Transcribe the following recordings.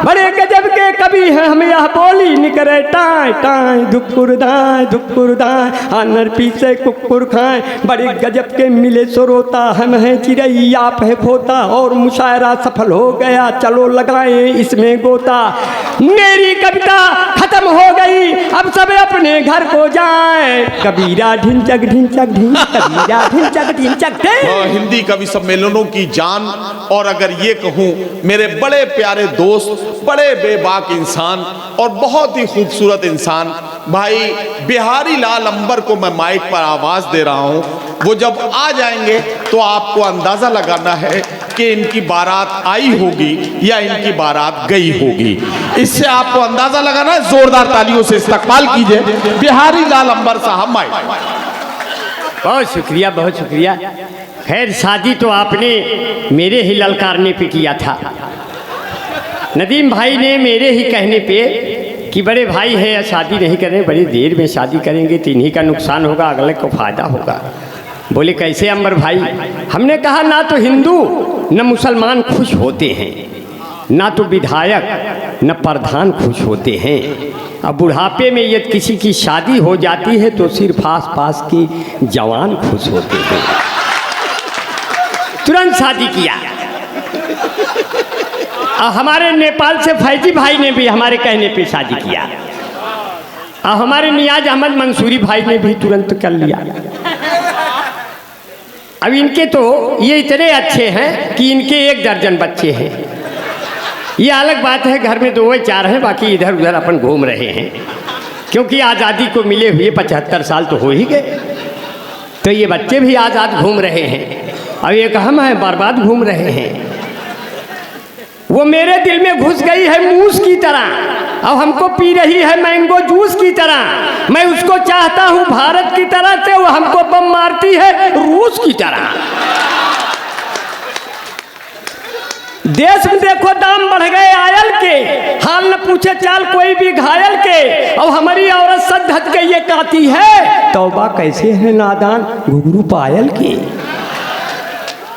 बड़े गजब के कवि हैं हम, यह बोली निकरे टाय टाय धुकुर दाए आनर पीछे कुकुर खाए। बड़े गजब के मिले सुरोता हम हैं चिड़ैया पे खोता, और मुशायरा सफल हो गया चलो लगाए इसमें गोता। मेरी कविता खत्म हो गई अब सब अपने घर को जाए। कबीरा ढिंचक ढिंचक ढिंच, कबीरा ढिंचक ढिंचक ढिंच। हिंदी कवि सम्मेलनों की जान। और अगर ये कहूं मेरे बड़े प्यारे दोस्त, बड़े बेबाक इंसान और बहुत ही खूबसूरत इंसान भाई बिहारी लाल अंबर को मैं माइक पर आवाज दे रहा हूं। वो जब आ जाएंगे तो आपको अंदाजा लगाना है कि इनकी बारात आई होगी या इनकी बारात गई होगी। इससे आपको अंदाजा लगाना है। जोरदार तालियों से इस्तकबाल कीजिए बिहारी लाल अंबर साहब माइक। बहुत शुक्रिया, बहुत शुक्रिया। खैर शादी तो आपने मेरे ही ललकारने पे किया था। नदीम भाई ने मेरे ही कहने पे कि बड़े भाई है या शादी नहीं करें, बड़ी देर में शादी करेंगे तो इन्हीं का नुकसान होगा, अगले को फायदा होगा। बोले कैसे अंबर भाई? हमने कहा ना तो हिंदू न मुसलमान खुश होते हैं, ना तो विधायक न प्रधान खुश होते हैं। अब बुढ़ापे में यदि किसी की शादी हो जाती है तो सिर्फ आस पास के जवान खुश होते हैं। तुरंत शादी किया। हमारे नेपाल से फैजी भाई ने भी हमारे कहने पे शादी किया। हमारे नियाज अहमद मंसूरी भाई ने भी तुरंत कर लिया। अब इनके तो ये इतने अच्छे हैं कि इनके 1 दर्जन बच्चे हैं। ये अलग बात है घर में 2 या 4 हैं, बाकी इधर उधर अपन घूम रहे हैं, क्योंकि आज़ादी को मिले हुए 75 साल तो हो ही गए। तो ये बच्चे भी आज़ाद घूम रहे हैं। अब एक हम हैं बर्बाद घूम रहे हैं। वो मेरे दिल में घुस गई है मूस की तरह, अब हमको पी रही है मैंगो जूस की तरह। मैं उसको चाहता हूँ भारत की तरह से, वो हमको बम मारती है रूस की तरह। देश में देखो दाम बढ़ गए आयल के, हाल न पूछे चाल कोई भी घायल के। अब हमारी औरत सद धज के ये कहती है तौबा कैसे है नादान घुघरू पायल के।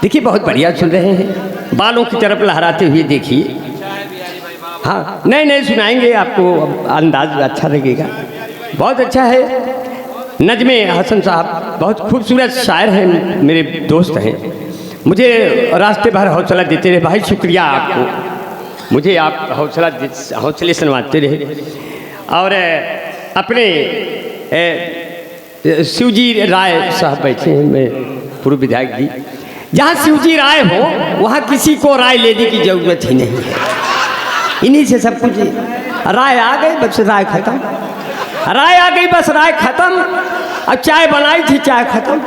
देखिए बहुत बढ़िया सुन रहे हैं, बालों की तरफ लहराते हुए देखिए। हाँ नहीं सुनाएंगे आपको, अंदाज अच्छा लगेगा। बहुत अच्छा है। नजमे हसन साहब बहुत खूबसूरत शायर हैं, मेरे दोस्त हैं, मुझे रास्ते भर हौसला देते रहे। भाई शुक्रिया आपको, मुझे आप हौसले सुनवाते रहे। और अपने शिवजी राय साहब बैठे हैं, मैं पूर्व विधायक जी। जहाँ शिवजी राय हो वहाँ किसी को राय लेने की जरूरत ही नहीं है, इन्हीं से सब कुछ। राय आ गई बस राय खत्म, राय आ गई बस राय खत्म। अब चाय बनाई थी चाय खत्म।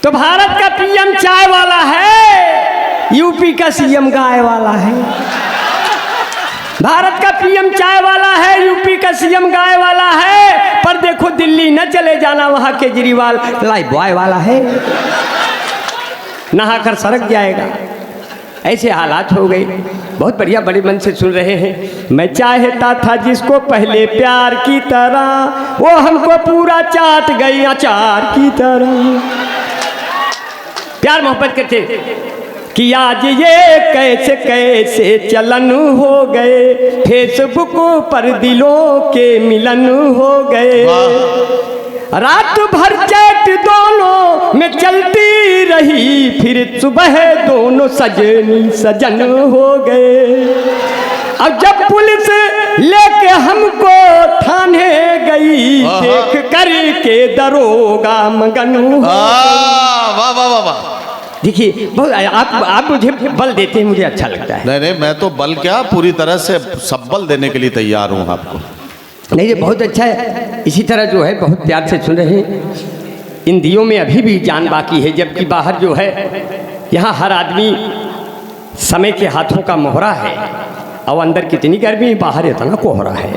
तो भारत का पीएम चाय वाला है, यूपी का सीएम गाय वाला है। भारत का पीएम चाय वाला है, यूपी का सीएम गाय वाला है। पर देखो दिल्ली न चले जाना, वहां केजरीवाल लाइफ बॉय वाला है, नहाकर सड़क जाएगा। ऐसे हालात हो गए। बहुत बढ़िया, बड़े मन से सुन रहे हैं। मैं चाहता था जिसको पहले प्यार की तरह, वो हमको पूरा चाट गई अचार की तरह। प्यार मोहब्बत करते कि आज ये कैसे कैसे चलन हो गए, फेसबुक पर दिलों के मिलन हो गए। रात भर चैट दोनों में चलती रही, फिर सुबह दोनों सजनी सजन हो गए। अब जब पुलिस लेके हमको थाने गई, देख करके दरोगा मगन हो। वाह वाह वाह वाह। देखिए बहुत आप मुझे बल देते हैं, मुझे अच्छा लगता है। नहीं मैं तो बल क्या पूरी तरह से सब बल देने के लिए तैयार हूँ आपको। नहीं ये बहुत अच्छा है। इसी तरह जो है बहुत प्यार से सुन रहे हैं। इन दियों में अभी भी जान बाकी है, जबकि बाहर जो है यहाँ हर आदमी समय के हाथों का मोहरा है, और अंदर कितनी गर्मी, बाहर इतना कोहरा है।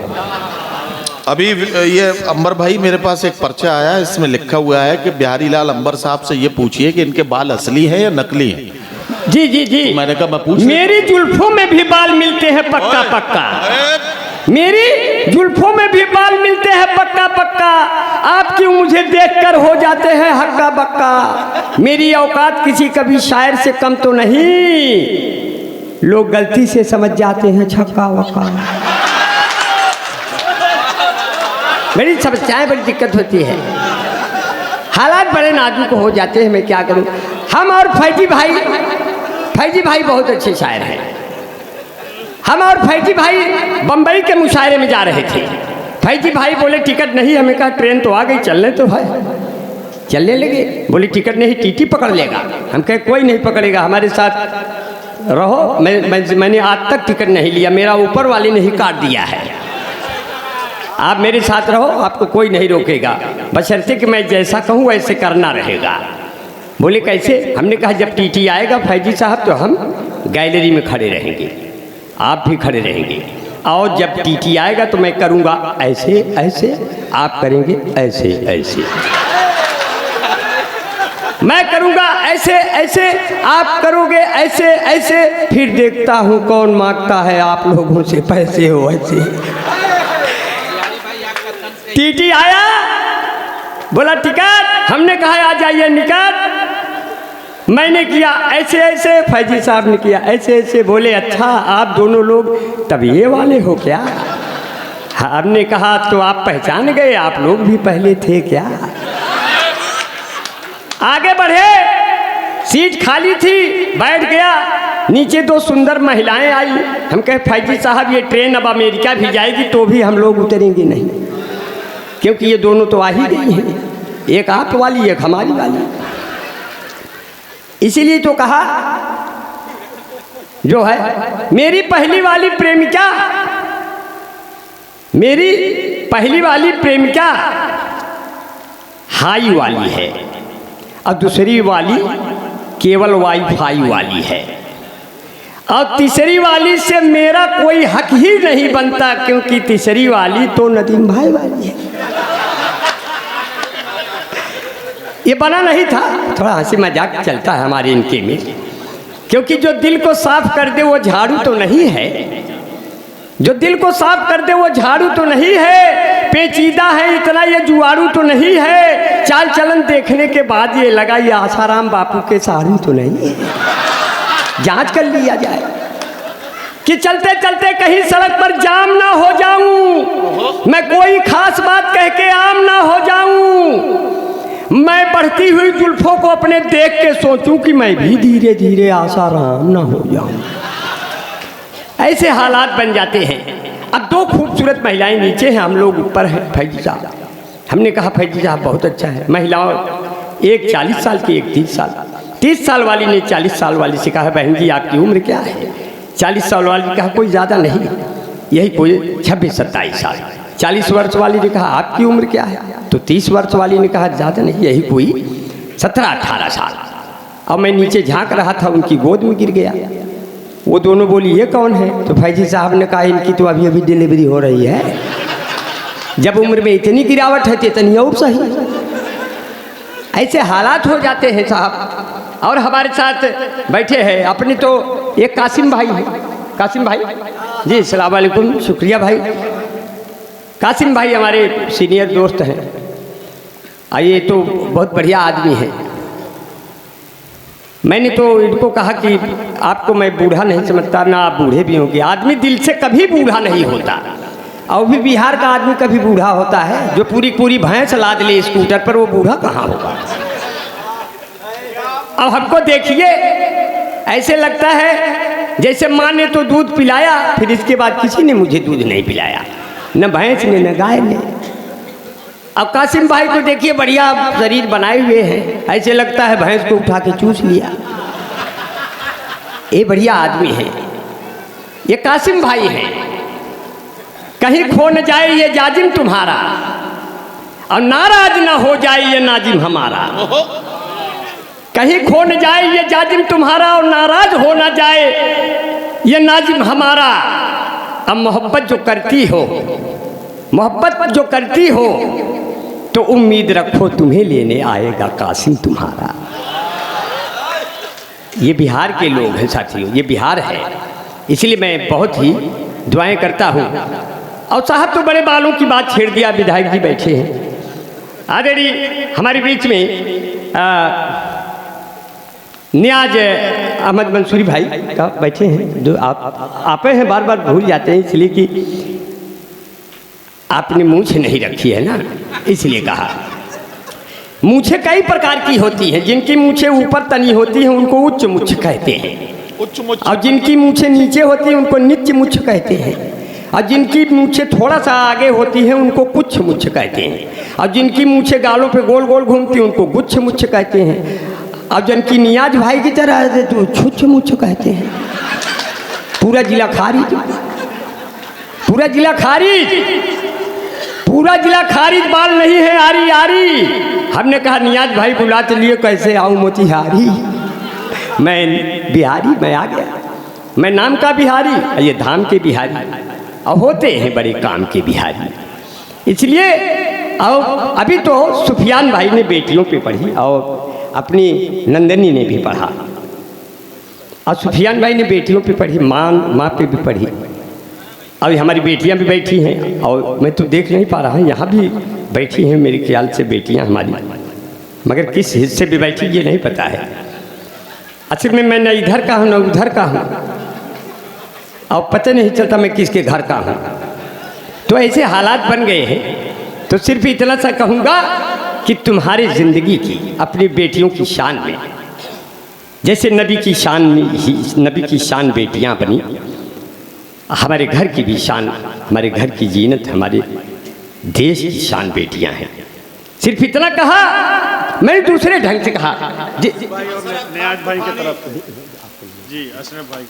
अभी ये अंबर भाई मेरे पास एक पर्चा आया है, इसमें लिखा हुआ है कि बिहारी लाल अंबर साहब से ये पूछिए कि इनके बाल असली हैं या नकली हैं। जी जी जी। मैंने कहा मैं पूछ, मेरी जुल्फों में भी बाल मिलते हैं पक्का पक्का, मेरी जुल्फों में भी बाल मिलते हैं पक्का पक्का। आप क्यों मुझे देखकर हो जाते हैं हक्का बक्का। मेरी औकात किसी कभी शायर से कम तो नहीं, लोग गलती से समझ जाते हैं छक्का वक्का। बड़ी समस्याएं, बड़ी दिक्कत होती है, हालात बड़े नाजुक हो जाते हैं। मैं क्या करूं। हम और फैजी भाई बहुत अच्छे शायर हैं। हम और फैजी भाई बम्बई के मुशायरे में जा रहे थे। फैजी भाई बोले टिकट नहीं। हमें कहा ट्रेन तो आ गई, चलने तो भाई। चलने लगे, बोले टिकट नहीं, टीटी पकड़ लेगा। हम कहे कोई नहीं पकड़ेगा, हमारे साथ रहो। मैंने आज तक टिकट नहीं लिया, मेरा ऊपर वाले ने ही काट दिया है। आप मेरे साथ रहो, आपको कोई नहीं रोकेगा, बशर्ते कि मैं जैसा कहूँ वैसे करना रहेगा। बोले कैसे। हमने कहा जब टीटी आएगा फैजी साहब तो हम गैलरी में खड़े रहेंगे, आप भी खड़े रहेंगे, और जब टीटी आएगा तो मैं करूँगा ऐसे ऐसे, आप करेंगे ऐसे ऐसे, मैं करूँगा ऐसे ऐसे, आप करोगे ऐसे ऐसे, फिर देखता हूँ कौन मांगता है आप लोगों से पैसे हो ऐसे। टीटी आया, बोला टिकट। हमने कहा आ जाइए निकट। मैंने किया ऐसे ऐसे, फैजी साहब ने किया ऐसे ऐसे। बोले अच्छा आप दोनों लोग तब ये वाले हो क्या। हमने कहा तो आप पहचान गए, आप लोग भी पहले थे क्या। आगे बढ़े, सीट खाली थी, बैठ गया। नीचे दो सुंदर महिलाएं आई। हम कहे फैजी साहब ये ट्रेन अब अमेरिका भी जाएगी तो भी हम लोग उतरेंगे नहीं, क्योंकि ये दोनों तो आ ही गई हैं, एक आप वाली एक हमारी वाली। इसीलिए तो कहा जो है मेरी पहली वाली प्रेमिका, मेरी पहली वाली प्रेमिका हाई वाली है और दूसरी वाली केवल वाईफाई वाली है, और तीसरी वाली से मेरा कोई हक ही नहीं बनता, क्योंकि तीसरी वाली तो नदीम भाई वाली है। ये बना नहीं था, थोड़ा हंसी मजाक चलता है हमारे इनके में, क्योंकि जो दिल को साफ कर दे वो झाड़ू तो नहीं है, जो दिल को साफ कर दे वो झाड़ू तो नहीं है, पेचीदा है इतना ये जुआड़ू तो नहीं है, चाल चलन देखने के बाद ये लगा ये आसाराम बापू के साड़ू तो नहीं है। जांच कर लिया जाए कि चलते चलते कहीं सड़क पर जाम ना हो जाऊं, मैं कोई खास बात कह के आम ना हो जाऊं, मैं बढ़ती हुई जुल्फों को अपने देख के सोचूं कि मैं भी धीरे धीरे आसाराम ना हो जाऊं। ऐसे हालात बन जाते हैं। अब दो खूबसूरत महिलाएं नीचे हैं, हम लोग ऊपर हैं। फैजी साहब, हमने कहा फैजी साहब बहुत अच्छा है। महिलाओं, एक 40 साल की, एक 30 साल। 30 साल वाली ने 40 साल वाली से कहा बहन जी आपकी उम्र क्या है। 40 साल वाली ने कहा कोई ज़्यादा नहीं, यही कोई 26-27 साल। 40 वर्ष वाली ने कहा आपकी उम्र क्या है, तो 30 वर्ष वाली ने कहा ज़्यादा नहीं, यही कोई 17-18 साल। और मैं नीचे झांक रहा था, उनकी गोद में गिर गया। वो दोनों बोली ये कौन है, तो फैजी साहब ने कहा इनकी तो अभी अभी डिलीवरी हो रही है, जब उम्र में इतनी गिरावट है तो इतनी और सही। ऐसे हालात हो जाते हैं साहब। और हमारे साथ बैठे हैं अपने तो एक कासिम भाई है। कासिम भाई जी अस्सलाम वालेकुम, शुक्रिया भाई। कासिम भाई हमारे सीनियर दोस्त हैं, ये तो बहुत बढ़िया आदमी है। मैंने तो इनको कहा कि आपको मैं बूढ़ा नहीं समझता, ना आप बूढ़े भी होंगे, आदमी दिल से कभी बूढ़ा नहीं होता। और भी बिहार का आदमी कभी बूढ़ा होता है, जो पूरी पूरी भैंस लाद ले स्कूटर पर, वो बूढ़ा कहाँ होगा। अब हमको देखिए ऐसे लगता है जैसे माँ ने तो दूध पिलाया, फिर इसके बाद किसी ने मुझे दूध नहीं पिलाया, न भैंस ने न गाय ने। अब कासिम भाई को देखिए बढ़िया शरीर बनाए हुए हैं, ऐसे लगता है भैंस को उठा के चूस लिया। ये बढ़िया आदमी है, ये कासिम भाई है। कहीं खो न जाए ये जाजिम तुम्हारा, और नाराज ना हो जाए ये नाजिम हमारा। कहीं खो न जाए ये जाजिम तुम्हारा, और नाराज हो ना जाए ये नाजिम हमारा। अब मोहब्बत जो करती हो, मोहब्बत जो करती हो, तो उम्मीद रखो तुम्हें लेने आएगा कासिम तुम्हारा। ये बिहार के लोग हैं साथियों, ये बिहार है। इसलिए मैं बहुत ही दुआएं करता हूँ। और साहब तो बड़े बालों की बात छेड़ दिया, विधायक जी बैठे हैं आदरणीय हमारे बीच में। नियाज अहमद मंसूरी भाई का बैठे हैं, जो आप हैं, बार बार भूल जाते हैं इसलिए कि आपने मूंछ नहीं रखी है ना, इसलिए कहा। मूंछें कई प्रकार की होती हैं। जिनकी मूंछें ऊपर तनी होती हैं उनको उच्च मूंछ कहते हैं, उच्च मुच्च। और जिनकी मूंछें नीचे होती हैं उनको निच्च मूंछ कहते हैं, और जिनकी मूंछें थोड़ा सा आगे होती हैं उनको कुछ मूंछ कहते हैं, और जिनकी मूंछें गालों पे गोल गोल घूमती हैं उनको गुच्छ मूंछ कहते हैं, और जिनकी नियाज भाई की तरह है तो छुच्छ मूंछ कहते हैं। पूरा जिला खारिज, पूरा जिला खारिज, पूरा जिला खारिज, बाल नहीं है आरी आरी। हमने कहा नियाज भाई बुला के लिए कैसे आऊँ मोतिहारी, मैं बिहारी, मैं आ गया, मैं नाम का बिहारी, ये धाम के बिहारी, और होते हैं बड़े काम के बिहारी। इसलिए और अभी तो सुफियान भाई ने बेटियों पे पढ़ी और अपनी नंदनी ने भी पढ़ा, और सुफियान भाई ने बेटियों पे पढ़ी, माँ पे भी पढ़ी, और हमारी बेटियां भी बैठी हैं, और मैं तो देख नहीं पा रहा हूँ, यहाँ भी बैठी हैं मेरे ख्याल से बेटियां हमारी, मगर किस हिस्से भी बैठी ये नहीं पता है। असल में मैं न इधर का हूँ न उधर का हूँ, और पता नहीं चलता मैं किसके घर का हूँ। तो ऐसे हालात बन गए हैं। तो सिर्फ इतना सा कहूँगा कि तुम्हारी ज़िंदगी की अपनी बेटियों की शान में, जैसे नबी की शान में ही नबी की शान बेटियाँ बनी, हमारे घर की भी शान, हमारे घर की जीनत, हमारे देश की शान बेटियाँ हैं। सिर्फ इतना कहा, मैंने दूसरे ढंग से कहा जी नियाज भाई की तरफ जी अशरफ भाई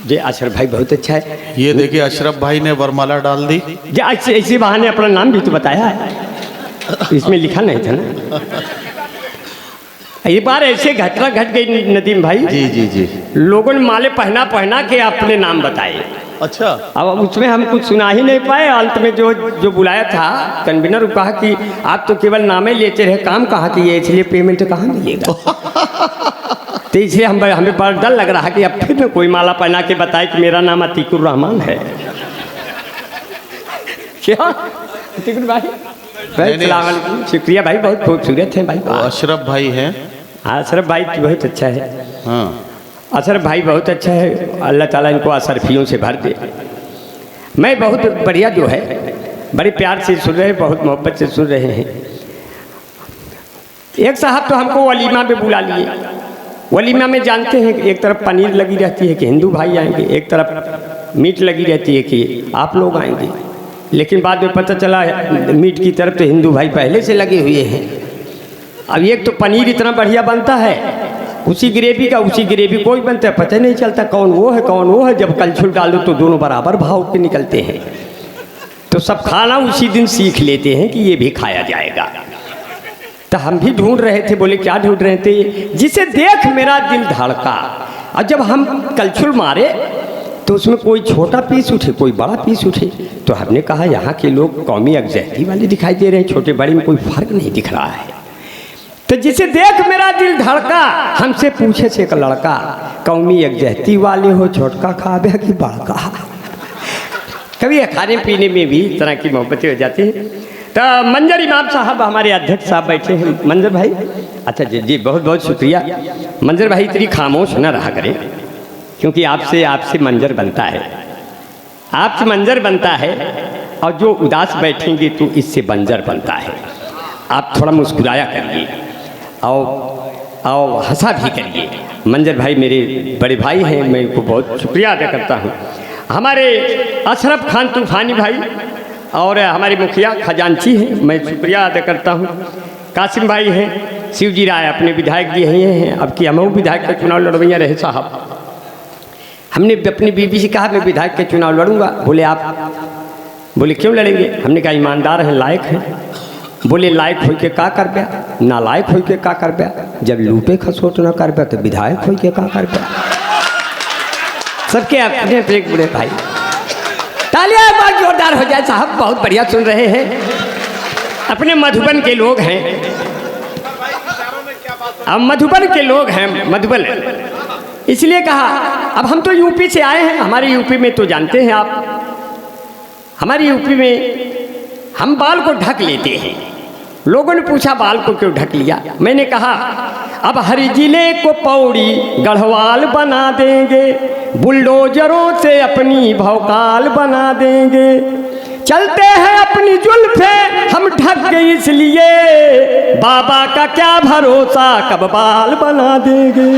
जी अशरफ भाई बहुत अच्छा है। ये देखिए अशरफ भाई ने वरमाला डाल दी। जी ऐसे बहाने अपना नाम भी तो बताया है, इसमें लिखा नहीं था ना। एक बार ऐसे घटना घट गई नदीम भाई, जी जी जी, लोगों ने माले पहना पहना के अपने नाम बताए। अच्छा। अब उसमें हम कुछ सुना ही नहीं पाए। अंत में जो बुलाया था कन्वीनर, कहा कि आप तो केवल नामे लेते रहे, काम कहाँ किए, इसलिए पेमेंट कहाँ मिलेगा। तो इसलिए हमें बड़ा डर लग रहा कि अब फिर न कोई माला पहना के बताए कि मेरा नाम अतीकुर रहमान है। क्या अतीकुर भाई, शुक्रिया भाई, बहुत खूबसूरत है भाई। अशरफ भाई हैं। हाँ अशरफ भाई बहुत अच्छा है। हाँ अशरफ भाई बहुत अच्छा है, अल्लाह ताला इनको अशरफियों से भर दे। मैं बहुत बढ़िया जो है, बड़े प्यार से सुन रहे हैं, बहुत मोहब्बत से सुन रहे हैं। एक साहब तो हमको वलीमा में बुला लिए। वलीमा में जानते हैं कि एक तरफ पनीर लगी रहती है कि हिंदू भाई आएंगे, एक तरफ मीट लगी रहती है कि आप लोग आएंगे। लेकिन बाद में पता चला मीट की तरफ तो हिंदू भाई पहले से लगे हुए हैं। अब एक तो पनीर इतना बढ़िया बनता है, उसी ग्रेवी का उसी ग्रेवी कोई बनता है, पता नहीं चलता कौन वो है कौन वो है। जब कलछुल डाल दो तो दोनों बराबर भाव के निकलते हैं। तो सब खाना उसी दिन सीख लेते हैं कि ये भी खाया जाएगा। तो हम भी ढूंढ रहे थे, बोले क्या ढूंढ रहे थे, जिसे देख मेरा दिल धड़का। और जब हम कलछुल मारे तो उसमें कोई छोटा पीस उठे, कोई बड़ा पीस उठे। तो हमने कहा यहाँ के लोग कौमी यकजहती वाले दिखाई दे रहे हैं, छोटे बड़े में कोई फर्क नहीं दिख रहा है। तो जिसे देख मेरा दिल धड़का, हमसे पूछे से एक लड़का, कौमी यकजहती वाले हो, छोटका खाबे कि बड़का। कभी खाने पीने में भी इस तरह की मोहब्बतें हो जाती हैं। तो मंजर इमाम साहब हमारे अध्यक्ष साहब बैठे हैं। मंजर भाई, अच्छा जी जी बहुत बहुत शुक्रिया। मंजर भाई इतनी खामोश न रहा करें, क्योंकि आपसे मंजर बनता है, आपसे मंजर बनता है। और जो उदास बैठेंगे तो इससे बंजर बनता है। आप थोड़ा मुस्कुराया करिए और हंसा भी करिए। मंजर भाई मेरे बड़े भाई हैं, मैं इनको बहुत शुक्रिया अदा करता हूँ। हमारे अशरफ खान तूफानी भाई और हमारे मुखिया खजांची हैं, मैं शुक्रिया अदा करता हूँ। कासिम भाई हैं, शिवजी राय अपने विधायक जी हैं। अब कि हम विधायक का चुनाव लड़वैया रहे साहब। हमने अपनी बीवी से कहा मैं विधायक के चुनाव लड़ूंगा। बोले आप, बोले क्यों लड़ेंगे? हमने कहा ईमानदार हैं, लायक हैं। बोले लायक हो के का कर पाया, नालायक हो के का कर पाया, जब लूटे खसोट न कर पाया तो विधायक हो के का कर पाया। सबके अपने एक बुरे भाई, तालियां एक बार जोरदार हो जाए साहब, बहुत बढ़िया सुन रहे हैं। अपने मधुबन के लोग हैं, अब मधुबन के लोग हैं, मधुबन, इसलिए कहा। अब हम तो यूपी से आए हैं, हमारे यूपी में तो जानते हैं आप, हमारी यूपी में हम बाल को ढक लेते हैं। लोगों ने पूछा बाल को क्यों ढक लिया। मैंने कहा अब हर जिले को पौड़ी गढ़वाल बना देंगे, बुलडोजरों से अपनी भौकाल बना देंगे। चलते हैं अपनी जुल्फे हम ढक गए इसलिए, बाबा का क्या भरोसा कब बाल बना देंगे।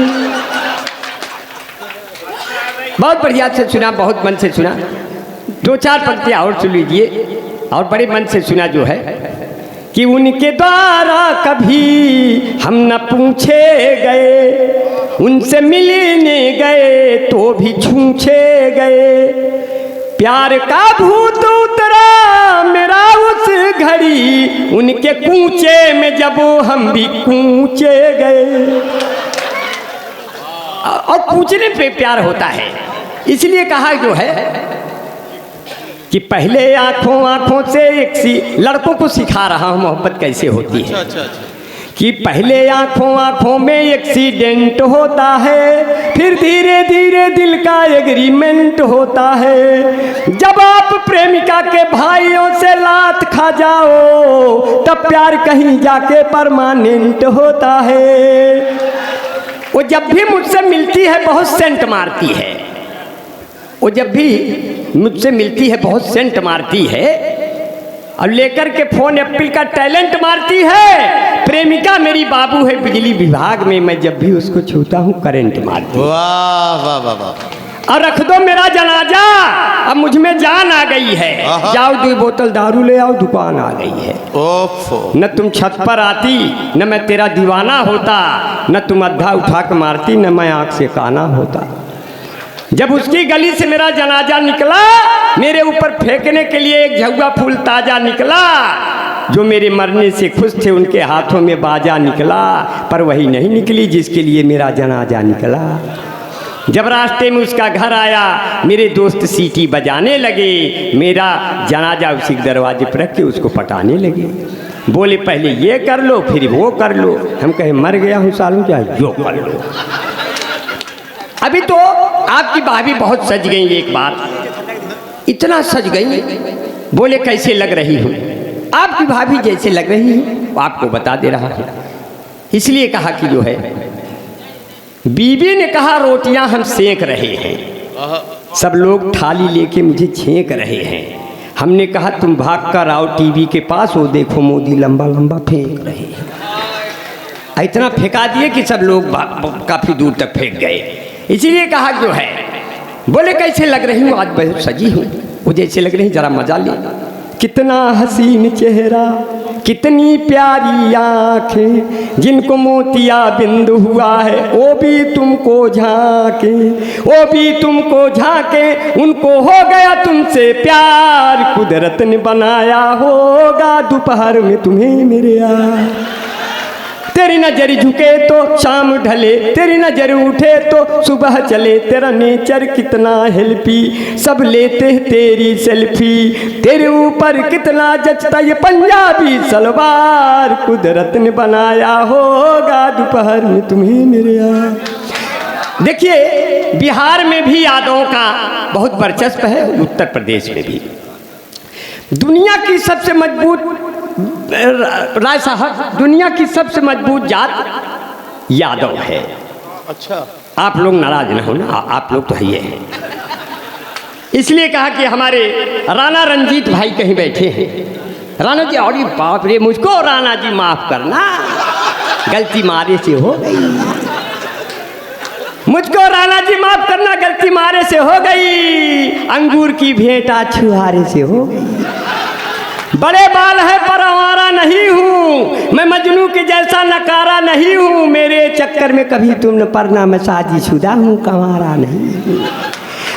बहुत बढ़िया से सुना, बहुत मन से सुना। दो चार पंक्तियाँ और सुन लीजिए, और बड़े मन से सुना जो है कि उनके द्वारा कभी हम न पूछे गए, उनसे मिलने गए तो भी छूछे गए। प्यार का भूत उतरा मेरा उस घड़ी, उनके कूचे में जब हम भी कूचे गए। और पूछने पे प्यार होता है, इसलिए कहा जो है कि पहले आंखों आंखों से एक सी लड़कों को सिखा रहा हूँ मोहब्बत कैसे होती है। कि पहले आंखों आंखों में एक्सीडेंट होता है, फिर धीरे धीरे दिल का एग्रीमेंट होता है। जब आप प्रेमिका के भाइयों से लात खा जाओ, तब प्यार कहीं जाके परमानेंट होता है। वो जब भी मुझसे मिलती है बहुत सेंट मारती है, वो जब भी मुझसे मिलती है बहुत सेंट मारती है, और लेकर के फोन एप्पल का टैलेंट मारती है। प्रेमिका मेरी बाबू है बिजली विभाग में, मैं जब भी उसको छूता हूँ करंट मारती। वाह वाह वाह वाह। और रख दो मेरा जनाजा, अब मुझ में जान आ गई है। जाओ 2 बोतल दारू ले आओ, दुकान आ गई है। ओफो। न तुम छत पर आती, न मैं तेरा दीवाना होता, न तुम अद्धा उठा के मारती, न मैं आँख से काना होता। जब उसकी गली से मेरा जनाजा निकला, मेरे ऊपर फेंकने के लिए एक झुग्गा फूल ताजा निकला। जो मेरे मरने से खुश थे उनके हाथों में बाजा निकला, पर वही नहीं निकली जिसके लिए मेरा जनाजा निकला। जब रास्ते में उसका घर आया, मेरे दोस्त सीटी बजाने लगे, मेरा जनाजा उसी दरवाजे पर रख के उसको पटाने लगे। बोले पहले ये कर लो फिर वो कर लो। हम कहे मर गया हूँ सालों, क्या जो कर लो। अभी तो आपकी भाभी बहुत सज गई, एक बार इतना सज गई। बोले कैसे लग रही हूँ? आपकी भाभी जैसे लग रही है आपको बता दे रहा हूँ। इसलिए कहा कि जो है, बीबी ने कहा रोटियां हम सेक रहे हैं, सब लोग थाली लेके मुझे छेक रहे हैं। हमने कहा तुम भाग कर आओ टीवी के पास, वो देखो मोदी लंबा लंबा फेंक रहे हैं। इतना फेंका दिए कि सब लोग काफी दूर तक फेंक गए। इसीलिए कहा जो है, बोले कैसे लग रही हूँ? आज बहुत सजी हूँ। वो जैसे लग रही जरा मजा ले। कितना हसीन चेहरा, कितनी प्यारी आँखें, जिनको मोतिया बिंदु हुआ है वो भी तुमको झांके, वो भी तुमको झांके। उनको हो गया तुमसे प्यार, कुदरत ने बनाया होगा दोपहर में तुम्हें मेरे यार। तेरी नजर झुके तो शाम ढले, तेरी नजर उठे तो सुबह चले। तेरा नेचर कितना हेल्पी, सब लेते हैं तेरी सेल्फी। तेरे ऊपर कितना जचता ये पंजाबी सलवार, कुदरत ने बनाया होगा दोपहर में तुम्हें मेरे यार। देखिए बिहार में भी यादों का बहुत वर्चस्व है, उत्तर प्रदेश में भी। दुनिया की सबसे मजबूत राय साहब, दुनिया की सबसे मजबूत जात यादव है। अच्छा, आप लोग नाराज न हो ना, आप लोग तो है ये हैं। इसलिए कहा कि हमारे राणा रंजीत भाई कहीं बैठे हैं। राणा जी, अरे बाप रे, मुझको राणा जी माफ करना, गलती मारे से हो गई। मुझको राणा जी माफ करना, गलती मारे से हो गई। अंगूर की भेंटा छुहारे से हो गई। बड़े बाल है पर आवारा नहीं हूँ, मैं मजनू के जैसा नकारा नहीं हूँ। मेरे चक्कर में कभी तुम न पड़ना, मैं शादीशुदा हूँ कंवारा नहीं।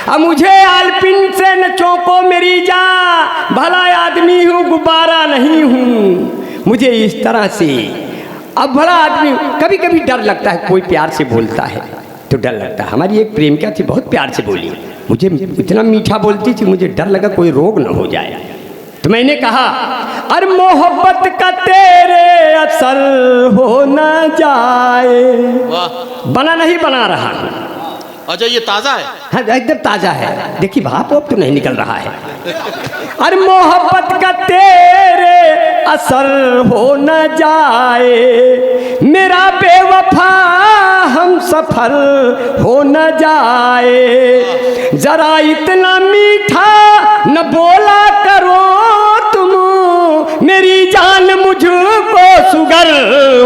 अब मुझे आलपिन से न चौंको मेरी जान, भला आदमी हूँ गुब्बारा नहीं हूँ। मुझे इस तरह से अब भला आदमी, कभी कभी डर लगता है, कोई प्यार से बोलता है तो डर लगता है। हमारी एक प्रेमिका थी, बहुत प्यार से बोली, मुझे इतना मीठा बोलती थी, मुझे डर लगा कोई रोग न हो जाए। तो मैंने कहा अरे मोहब्बत का तेरे असर हो न जाए। बना नहीं बना रहा हूँ, अच्छा, ये ताजा है? हाँ एकदम ताजा है। देखिए भाप तो नहीं निकल रहा है। अरे मोहब्बत का तेरे असर हो न जाए, मेरा बेवफा हम सफर हो न जाए, जरा इतना मीठा न बोला करो तुम, मेरी जान मुझको सुगर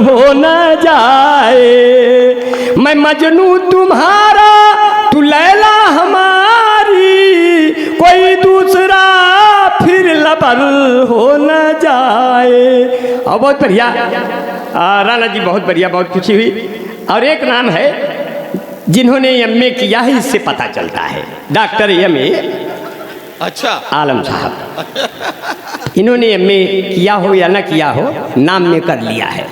हो न जाए, मैं मजनू तुम्हारा तू लैला हमारी, कोई दूसरा फिर लबर हो न जाए। और बहुत बढ़िया राणा जी, बहुत बढ़िया, बहुत खुशी हुई। और एक नाम है जिन्होंने एमए किया है, इससे पता चलता है, डॉक्टर एमए अच्छा आलम साहब। इन्होंने एमए किया हो या ना किया हो, नाम में कर लिया है।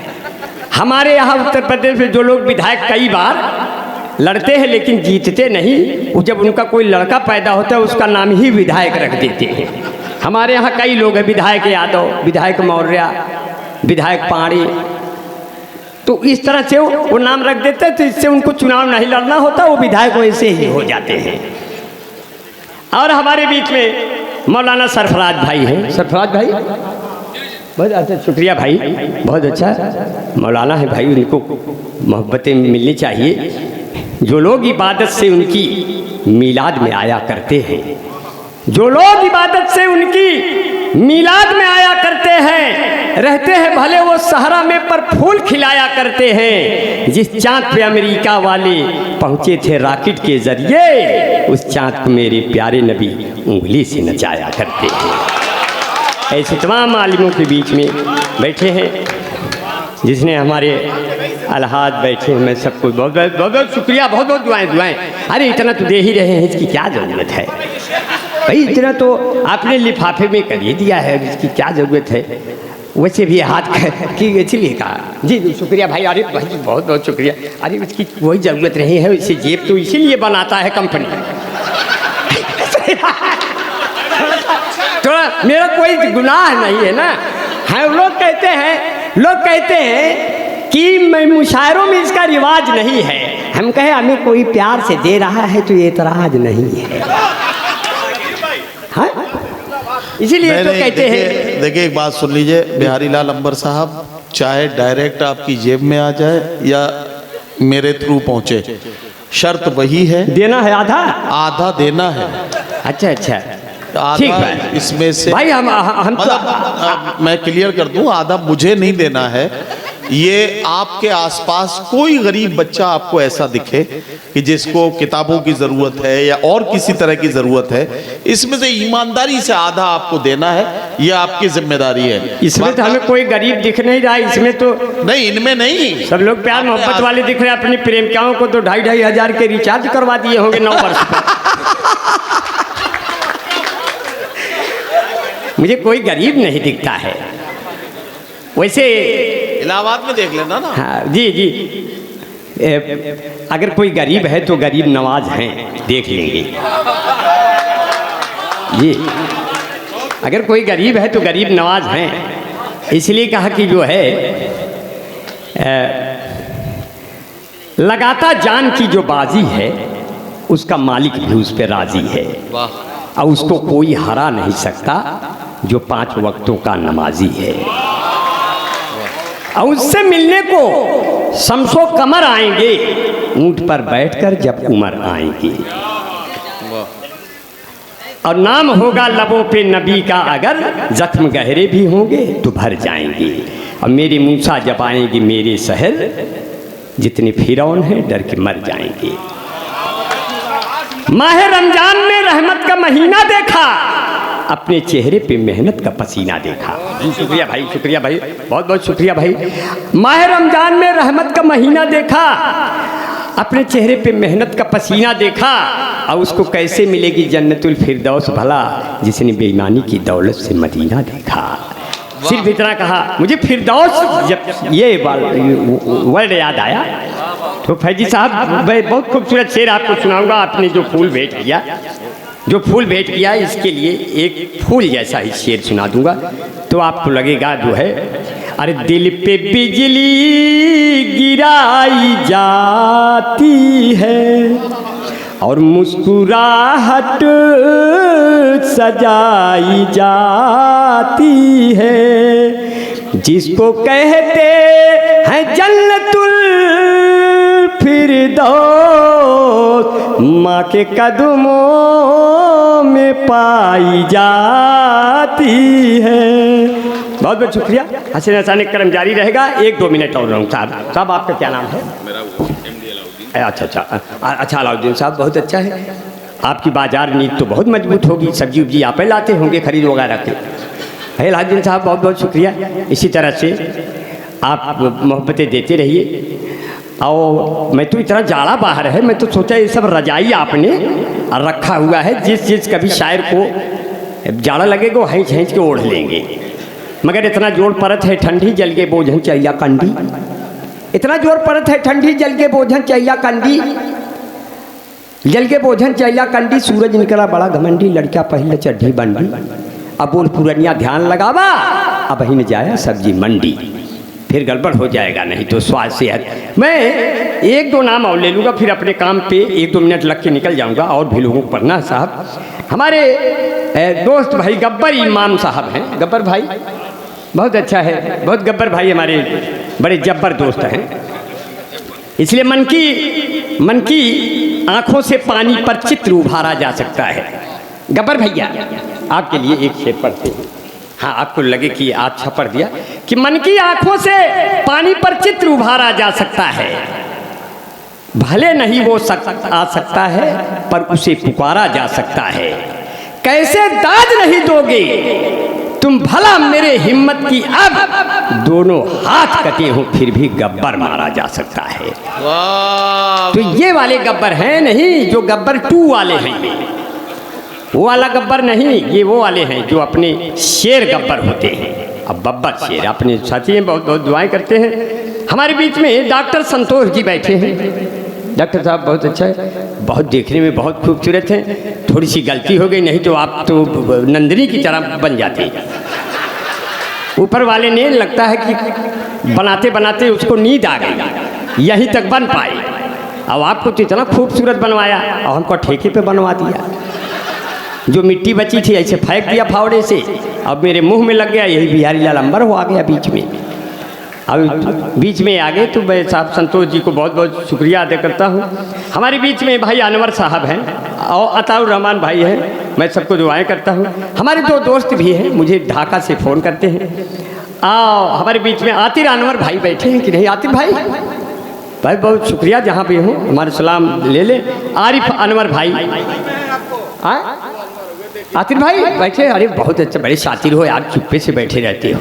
हमारे यहाँ उत्तर प्रदेश में जो लोग विधायक कई बार लड़ते हैं लेकिन जीतते नहीं, वो जब उनका कोई लड़का पैदा होता है उसका नाम ही विधायक रख देते हैं। हमारे यहाँ कई लोग हैं, विधायक यादव, विधायक मौर्य, विधायक पाणी, तो इस तरह से वो नाम रख देते हैं, तो इससे उनको चुनाव नहीं लड़ना होता, वो विधायक वैसे ही हो जाते हैं। और हमारे बीच में मौलाना सरफराज भाई हैं। सरफराज भाई बहुत अच्छा, शुक्रिया भाई, बहुत अच्छा मौलाना है भाई, उनको मोहब्बतें मिलनी चाहिए। जो लोग इबादत से उनकी मीलाद में आया करते हैं, जो लोग इबादत से उनकी मीलाद में आया करते हैं, रहते हैं भले वो सहरा में पर फूल खिलाया करते हैं। जिस चाँद पे अमेरिका वाले पहुँचे थे रॉकेट के जरिए, उस चाँद को मेरे प्यारे नबी उंगली से नचाया करते हैं। ऐसे तमाम आलिमों के बीच में बैठे हैं, जिसने हमारे अलहाज बैठे हैं, मैं सबको बहुत बहुत बहुत बहुत शुक्रिया, बहुत बहुत दुआएं। अरे इतना तो दे ही रहे हैं, इसकी क्या ज़रूरत है भाई, इतना तो आपने लिफाफे में कर ही दिया है, इसकी क्या ज़रूरत है। वैसे भी हाथ की इसलिए कहा जी, शुक्रिया भाई। अरे भाई बहुत बहुत शुक्रिया। अरे इसकी कोई ज़रूरत नहीं है, इसे जेब तो इसीलिए बनाता है कंपनी। तो मेरा कोई गुनाह नहीं है ना। हाँ, लोग कहते हैं कि मैं मुशायरों में इसका रिवाज नहीं है। हम कहे हमें कोई प्यार से दे रहा है तो ये एतराज नहीं है। हाँ, इसीलिए तो कहते हैं। देखिए एक बात सुन लीजिए बिहारी लाल अंबर साहब, चाहे डायरेक्ट आपकी जेब में आ जाए या मेरे थ्रू पहुंचे, शर्त वही है, देना है आधा देना है। अच्छा अच्छा, ठीक है। इसमें से भाई हम मतलब मैं क्लियर कर दूं, आधा मुझे नहीं देना है। ये आपके आसपास कोई गरीब बच्चा आपको ऐसा दिखे कि जिसको किताबों की ज़रूरत है या और किसी तरह की ज़रूरत है, इसमें से ईमानदारी से आधा आपको देना है, ये आपकी जिम्मेदारी है। इसमें तो हमें कोई गरीब दिख नहीं रहा, इसमें तो नहीं, इनमें नहीं, सब लोग प्यार मोहब्बत वाले दिख रहे हैं। अपनी प्रेमिकाओं को तो 2,500 हजार के रिचार्ज करवा दिए होंगे 9 वर्ष पर। मुझे कोई गरीब नहीं दिखता है। वैसे इलाहाबाद में देख लेना ना। हाँ जी जी, अगर कोई गरीब है तो गरीब नवाज हैं, देख लेंगे जी। अगर कोई गरीब है तो गरीब नवाज हैं, इसलिए कहा कि जो है लगाता जान की जो बाजी है, उसका मालिक भी उस पर राजी है, और उसको कोई हरा नहीं सकता जो 5 वक्तों का नमाजी है। और उससे मिलने को शमसो कमर आएंगे, ऊंट पर बैठकर जब उमर आएंगे। और नाम होगा लबों पे नबी का, अगर जख्म गहरे भी होंगे तो भर जाएंगे। और मेरे मूसा जब आएंगे मेरे शहर, जितने फिरौन हैं डर के मर जाएंगे। माह रमजान में रहमत का महीना देखा, अपने चेहरे पे मेहनत का पसीना देखा। शुक्रिया भाई, शुक्रिया भाई, बहुत बहुत शुक्रिया भाई। माह रमजान में रहमत का महीना देखा, अपने चेहरे पे मेहनत का पसीना देखा। और उसको कैसे मिलेगी जन्नतुल फिरदौस भला, जिसने बेईमानी की दौलत से मदीना देखा। सिर्फ इतना कहा, मुझे फिरदौस जब ये वर्ड याद आया तो फैजी साहब मैं बहुत खूबसूरत शेर आपको सुनाऊंगा। आपने जो फूल भेंट किया, इसके लिए एक फूल जैसा ही शेर सुना दूंगा तो आपको लगेगा जो है, अरे दिल पे बिजली गिराई जाती है, और मुस्कुराहट सजाई जाती है, जिसको कहते हैं जन्नतुल फिरदौस, माँ के कदमों में पाई जाती है। बहुत बहुत शुक्रिया। हसन हसानी क्रम जारी रहेगा। 1-2 मिनट और रहूँ साहब। साहब आपका क्या नाम है? मेरा MD अलाउद्दीन। अच्छा अलाउद्दीन साहब, बहुत अच्छा है। आपकी बाजार नीति तो बहुत मजबूत होगी, सब्जी उब्जी आप ही लाते होंगे खरीद वगैरह के। है अलाउद्दीन साहब, बहुत बहुत शुक्रिया। इसी तरह से आप मोहब्बतें देते रहिए। और मैं तो इतना जाड़ा बाहर है, मैं तो सोचा ये सब रजाई आपने रखा हुआ है, जिस कभी शायर को जाड़ा लगेगा वो हैंच हैंच के ओढ़ लेंगे, मगर इतना जोर परत है ठंडी जल के बोझन चाहिए कंडी, इतना जोर परत है ठंडी जल के बोझन चाहिए कंडी, जल के बोझन चाहिए कंडी, सूरज निकला बड़ा घमंडी, लड़का पहले चढ़ी बंडी, अब बोल पुरनिया ध्यान लगावा, अब ही न जाया सब्जी मंडी, फिर गड़बड़ हो जाएगा नहीं तो स्वास्थ्य सेहत। मैं 1-2 नाम और ले लूँगा, फिर अपने काम पे 1-2 मिनट लग के निकल जाऊँगा। और भी लोगों को पढ़ना साहब। हमारे दोस्त भाई गब्बर इमाम साहब हैं। गब्बर भाई बहुत अच्छा है, बहुत गब्बर भाई हमारे बड़े जब्बर दोस्त हैं। इसलिए मन की आँखों से पानी पर चित्र उभारा जा सकता है। गब्बर भैया आपके लिए एक शेर पढ़ते हैं। हाँ, आपको लगे कि अच्छा पढ़ दिया कि मन की आंखों से पानी पर चित्र उभारा जा सकता है, भले नहीं वो आ सकता है पर उसे पुकारा जा सकता है, कैसे दाद नहीं दोगे तुम भला मेरे हिम्मत की, अब दोनों हाथ कटे हो फिर भी गब्बर मारा जा सकता है। तो ये वाले गब्बर हैं नहीं जो गब्बर 2 वाले हैं, वो वाला गब्बर नहीं, ये वो वाले हैं जो अपने शेर गब्बर होते हैं। अब बब्बर शेर अपने साथी हैं, बहुत बहुत दुआएं करते हैं। हमारे बीच में डॉक्टर संतोष जी बैठे हैं। डॉक्टर साहब बहुत अच्छा है, बहुत देखने में बहुत खूबसूरत हैं। थोड़ी सी गलती हो गई, नहीं तो आप तो नंदिनी की तरह बन जाते। ऊपर वाले ने लगता है कि बनाते बनाते उसको नींद आ गई, यहीं तक बन पाए। अब आपको तो इतना खूबसूरत बनवाया और हमको ठेके पे बनवा दिया। जो मिट्टी बची थी ऐसे फेंक दिया फावड़े से, अब मेरे मुंह में लग गया, यही बिहारी लाल अंबर हो आ गया बीच में। अब बीच में आ गए तो मैं साहब संतोष जी को बहुत बहुत शुक्रिया अदा करता हूँ। हमारे बीच में भाई अनवर साहब हैं और अताउर रहमान भाई हैं, मैं सबको दुआएं करता हूँ। हमारे 2 दोस्त भी हैं, मुझे ढाका से फ़ोन करते हैं। हमारे बीच में आतिर अनवर भाई बैठे हैं कि नहीं? आतिर भाई भाई बहुत शुक्रिया, जहाँ भी हूँ हमारे सलाम ले ले। आरिफ अनवर भाई, आतिर भाई बैठे, अरे बहुत अच्छा, बड़े शातिर हो यार, चुप्पे से बैठे रहते हो।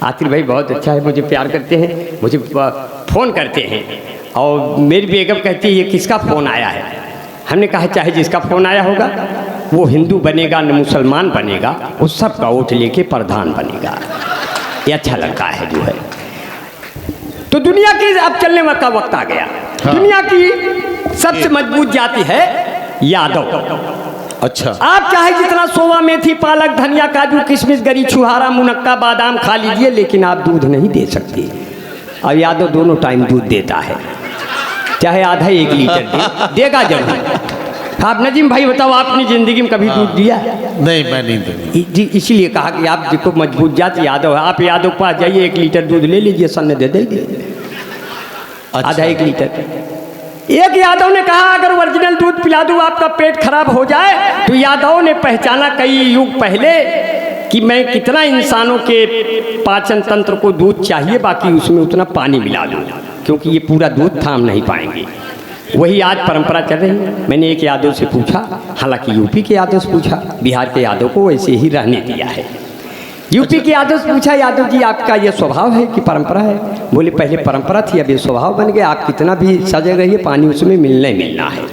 आतिर भाई बहुत अच्छा है, मुझे प्यार करते हैं, मुझे फ़ोन करते हैं। और मेरी बेगम कहती है ये किसका फ़ोन आया है? हमने कहा चाहे जिसका फ़ोन आया होगा, वो हिंदू बनेगा न मुसलमान बनेगा, वो सबका वोट लेके प्रधान बनेगा, ये अच्छा लगता है जो है। तो दुनिया की अब चलने का वक्त आ गया। हाँ। दुनिया की सबसे मजबूत जाति है यादव। अच्छा, आप चाहे जितना सोवा मेथी पालक धनिया काजू किशमिश गरी छुहारा मुनक्का बादाम खा लीजिए, लेकिन आप दूध नहीं दे सकते। अब यादव दोनों टाइम दूध देता है, चाहे आधा 1 लीटर देगा जरूर। आप नजीम भाई बताओ, आपने जिंदगी में कभी दूध दिया? नहीं, मैं नहीं दूंगी। इसीलिए कहा कि आप देखो मजबूत जाति यादव है। आप यादव के पास जाइए, 1 लीटर दूध ले लीजिए, सन दे देंगे। अच्छा। आधा 1 लीटर। एक यादव ने कहा अगर ओरिजिनल दूध पिला दूं आपका पेट खराब हो जाए, तो यादव ने पहचाना कई युग पहले कि मैं कितना इंसानों के पाचन तंत्र को दूध चाहिए, बाकी उसमें उतना पानी मिला दूं, क्योंकि ये पूरा दूध थाम नहीं पाएंगे। वही आज परंपरा चल रही है। मैंने एक यादव से पूछा, हालांकि यूपी के यादव से पूछा, बिहार के यादव को वैसे ही रहने दिया है। यूपी के यादव से पूछा, यादव जी आपका ये स्वभाव है कि परंपरा है? बोले पहले परंपरा थी, अब ये स्वभाव बन गया, आप कितना भी सजे रहिए पानी उसमें मिलना है।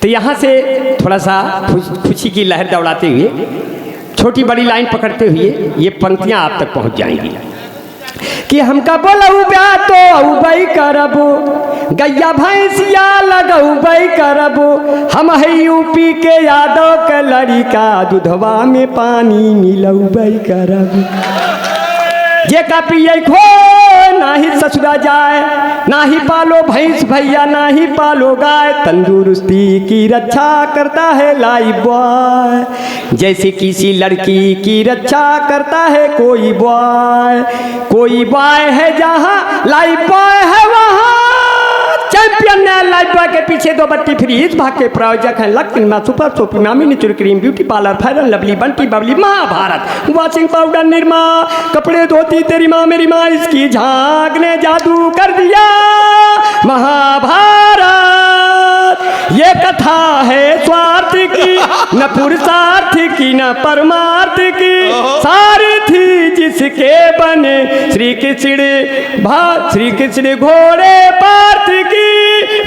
तो यहाँ से थोड़ा सा खुशी की लहर दौड़ाते हुए, छोटी बड़ी लाइन पकड़ते हुए ये पंक्तियाँ आप तक पहुँच जाएंगी कि हमका बोलऊ ब्या तो अउबई करबो, गैया भैंसिया लगउबई करबो, हम है यूपी के यादव के लड़िका, दूधवा में पानी मिलउबई करबो। जे का पिए खो ना ही ससुरा जाए, ना ही पालो भैंस भैया ना ही पालो गाय, तंदुरुस्ती की रक्षा करता है लाइफ बॉय, जैसे किसी लड़की की रक्षा करता है कोई बॉय है जहाँ लाइफ बॉय है वहाँ चैंपियन नया लाइफ बॉय के पीछे 2 बट्टी फ्रीज भाग के प्रायोजक हैं लक्ष्मी सुपर सोपी मामी natural cream beauty parlour fair lovely Bunty Babli Mahabharat washing powder Nirma कपड़े धोती तेरी माँ मेरी माँ इसकी झांक ने जादू कर दिया महाभारत। ये कथा है स्वार्थ की न पुरुषार्थ की न परमार्थ की, सारी थी जिसके बने श्री कृष्ण घोड़े पार्थ की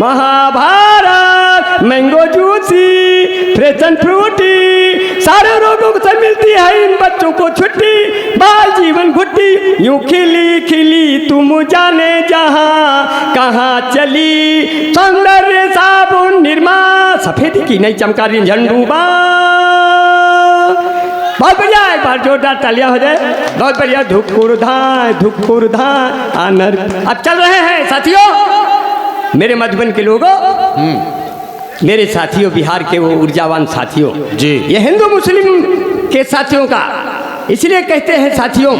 Mahabharat. Mango juicy fresh and Frooti सारे रोगों से मिलती है इन बच्चों को छुट्टी, बाल जीवन घुट्टी यूं खिली खिली तुम जाने जहां कहाँ चली, सौंदर्य साबुन निरमा सफेदी की नई चमकारी झंडूबा। बहुत बढ़िया, एक बार जोरदार तालियां हो जाए। बहुत बढ़िया, धुकुर धाय आनर। अब चल रहे हैं साथियों, मेरे मधुबन के लोगों, मेरे साथियों, बिहार के वो ऊर्जावान साथियों जी, ये हिंदू मुस्लिम के साथियों का इसलिए कहते हैं साथियों।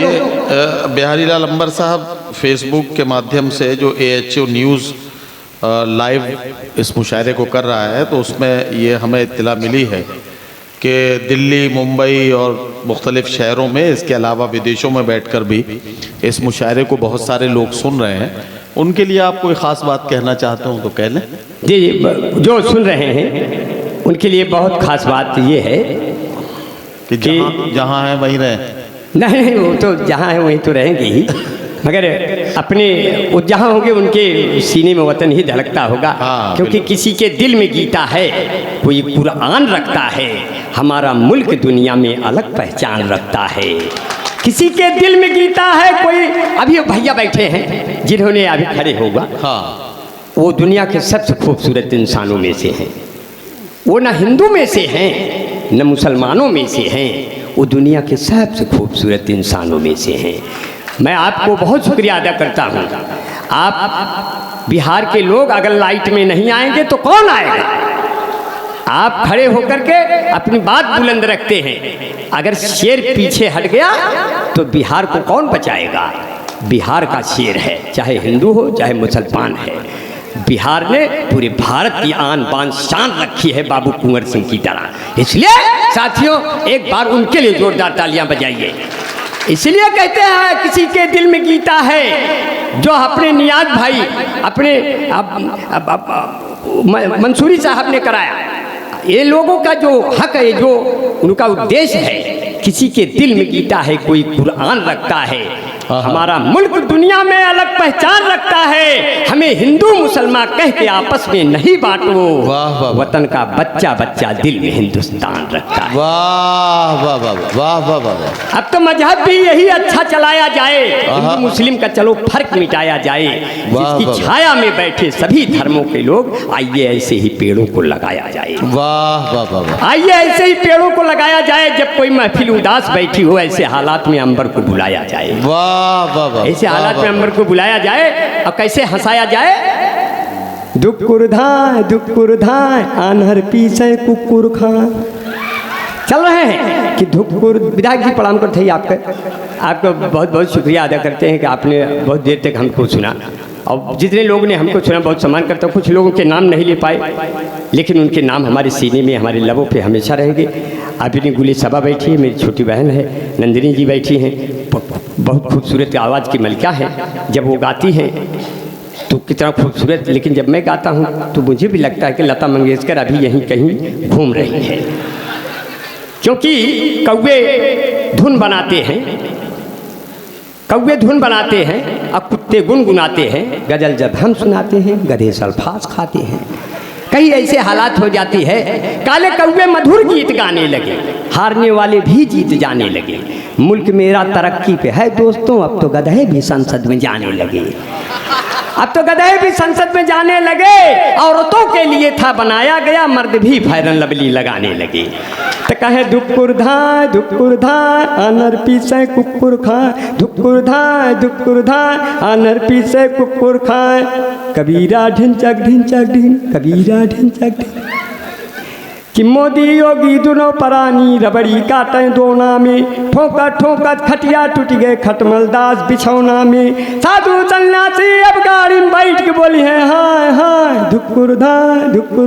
बिहारी लाल अंबर साहब फेसबुक के माध्यम से जो AHO न्यूज़ लाइव इस मुशायरे को कर रहा है, तो उसमें ये हमें इत्तला मिली है कि दिल्ली, मुंबई और मुख्तलिफ शहरों में, इसके अलावा विदेशों में बैठकर भी इस मुशायरे को बहुत सारे लोग सुन रहे हैं। उनके लिए आप कोई ख़ास बात कहना चाहते हो तो कह लें। जी, जो सुन रहे हैं उनके लिए बहुत ख़ास बात ये है कि जहाँ हैं वहीं रहें। नहीं, वो तो जहाँ है वहीं तो रहेंगे ही, मगर अपने वो जहाँ होंगे उनके सीने में वतन ही धड़कता होगा। हाँ, क्योंकि किसी के दिल में गीता है, कोई कुरान रखता है, हमारा मुल्क दुनिया में अलग पहचान रखता है। किसी के दिल में गीता है, कोई अभी भैया बैठे हैं जिन्होंने अभी खड़े होगा, हाँ, वो दुनिया के सबसे खूबसूरत इंसानों में से हैं। वो न हिंदू में से हैं न मुसलमानों में से हैं, वो दुनिया के सबसे खूबसूरत इंसानों में से हैं। मैं आपको बहुत शुक्रिया अदा करता हूँ। आप बिहार के लोग अगर लाइट में नहीं आएंगे तो कौन आएगा? आप खड़े होकर के अपनी बात बुलंद रखते हैं। अगर शेर पीछे हट गया तो बिहार को कौन बचाएगा? बिहार का शेर है, चाहे हिंदू हो चाहे मुसलमान है। बिहार ने पूरे भारत की आन बान शान रखी है बाबू कुंवर सिंह की तरह। इसलिए साथियों, एक बार उनके लिए जोरदार तालियां बजाइए। इसलिए कहते हैं किसी के दिल में गीता है, जो अपने नियाज भाई अपने मंसूरी साहब ने कराया। ये लोगों का जो हक है, जो उनका उद्देश्य है, किसी के दिल में गीता है, कोई कुरान रखता है, हमारा मुल्क दुनिया में अलग पहचान रखता है। हमें हिंदू मुसलमान कह के आपस में नहीं बांटो, वतन का बच्चा बच्चा दिल में हिंदुस्तान रखता है। वाह वाह वाह वाह वाह वाह। अब तो मजहब भी यही अच्छा चलाया जाए, हिंदू मुस्लिम का चलो फर्क मिटाया जाए। जिसकी छाया में बैठे सभी धर्मों के लोग, आइए ऐसे ही पेड़ों को लगाया जाए। वाह वाह वाह। आइए ऐसे ही पेड़ों को लगाया जाए। जब कोई महफिल उदास बैठी हो, ऐसे हालात में अंबर को बुलाया जाए। वाह वाह वाह। ऐसे हालात में अंबर को बुलाया जाए और कैसे हंसाया जाए? दुकुर धाय आन्हर पीछे कुकुर खां। चल रहे हैं कि धुकुर। विधायक जी प्रणाम करते हैं आपको बहुत बहुत शुक्रिया अदा करते हैं कि आपने बहुत देर तक हमको सुना, और जितने लोगों ने हमको सुना बहुत सम्मान करता हूँ। कुछ लोगों के नाम नहीं ले पाए, लेकिन उनके नाम हमारे सीने में, हमारे लबों पे हमेशा रहेंगे। अभी गुली सबा बैठी है, मेरी छोटी बहन है नंदिनी जी बैठी हैं, बहुत खूबसूरत आवाज़ की मलिका है। जब वो गाती हैं तो कितना खूबसूरत, लेकिन जब मैं गाता हूँ तो मुझे भी लगता है कि लता मंगेशकर अभी यहीं कहीं घूम रही है, क्योंकि कौवे धुन बनाते हैं और कुत्ते गुनगुनाते हैं। गजल जब हम सुनाते हैं, गधे सल्फास खाते हैं। कई ऐसे हालात हो जाती है, काले कौवे मधुर गीत गाने लगे, हारने वाले भी जीत जाने लगे। मुल्क मेरा तरक्की पे है दोस्तों, अब तो गधे भी संसद में जाने लगे। अब तो गधे भी संसद में जाने लगे, औरतों के लिए था बनाया गया, मर्द भी फेयर एंड लवली लगाने लगे। तो कहे दुक्कुर धाय अनर पीसे कुकुर खाए, दुक्कुर धाय अनर पीसे कुकुर खाए। कबीरा ढिंचक ढिंचक ढिंग, कबीरा ढिंचक ढिंग। कि मोदी योगी दोनों परानी रबड़ी काटे दोना में, ठोकर ठोकर खटिया टूट गए खटमल दास बिछौना में। साधु सन्यासी अब गाड़ी में बैठ के बोली है हाय हाय, दुक्कुर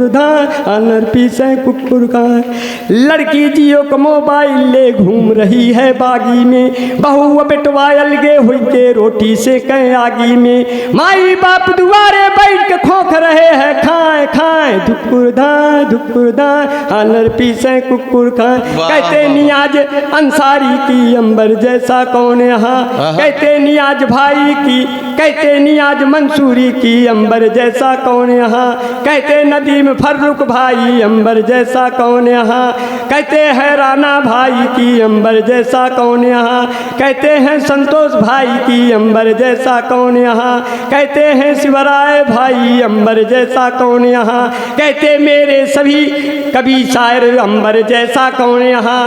धाय अनर पीसे कुकुर खाए। लड़की जियो को मोबाइल ले घूम रही है बागी में, बहू बेटवा अलगे हुई के रोटी से कहीं आगी में। माई बाप दुआरे बैठ के खोख रहे हैं खाए खाए, दुक्कुर धाय अनर पीसे कुकुर खाए। कहते नियाज अंसारी की अंबर जैसा कौन यहाँ, कहते नियाज भाई की, कहते नियाज मंसूरी की अंबर जैसा कौन यहाँ। कहते नदीम फर्रुख भाई अंबर जैसा कौन यहाँ। कहते हैं राणा भाई की अंबर जैसा कौन यहाँ। कहते हैं संतोष भाई की अंबर जैसा कौन यहाँ। कहते हैं शिवराय भाई अंबर जैसा कौन यहाँ। कहते मेरे सभी कभी शायर अंबर जैसा कौन यहाँ।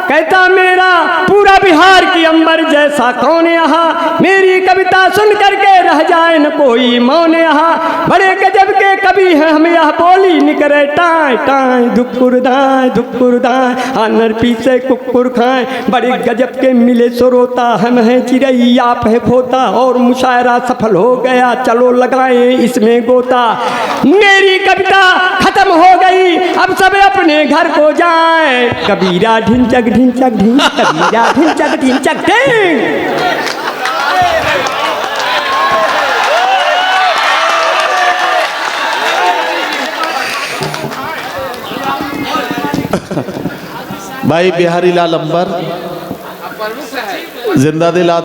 कहता मेरा पूरा बिहार की अंबर जैसा कौन यहाँ। मेरी कविता सुन करके रह जाए न कोई मौन यहाँ। बड़े गजब के कवि हैं हम यह बोली निकरे टाय टाय, दुक्कुर धाय अनर पीसे कुकुर खाए। बड़े गजब के मिले सुरोता हम हैं चिड़ैया आप है खोता, और मुशायरा सफल हो गया चलो लगाए इसमें गोता। मेरी कविता खत्म हो गई अब सब अपने घर को जाए। कबीरा ढिंचक ढिंचक ढिंग, कबीरा ढिंचक ढिंचक ढिंग। भाई बिहारी लाल अंबर जिंदा दिल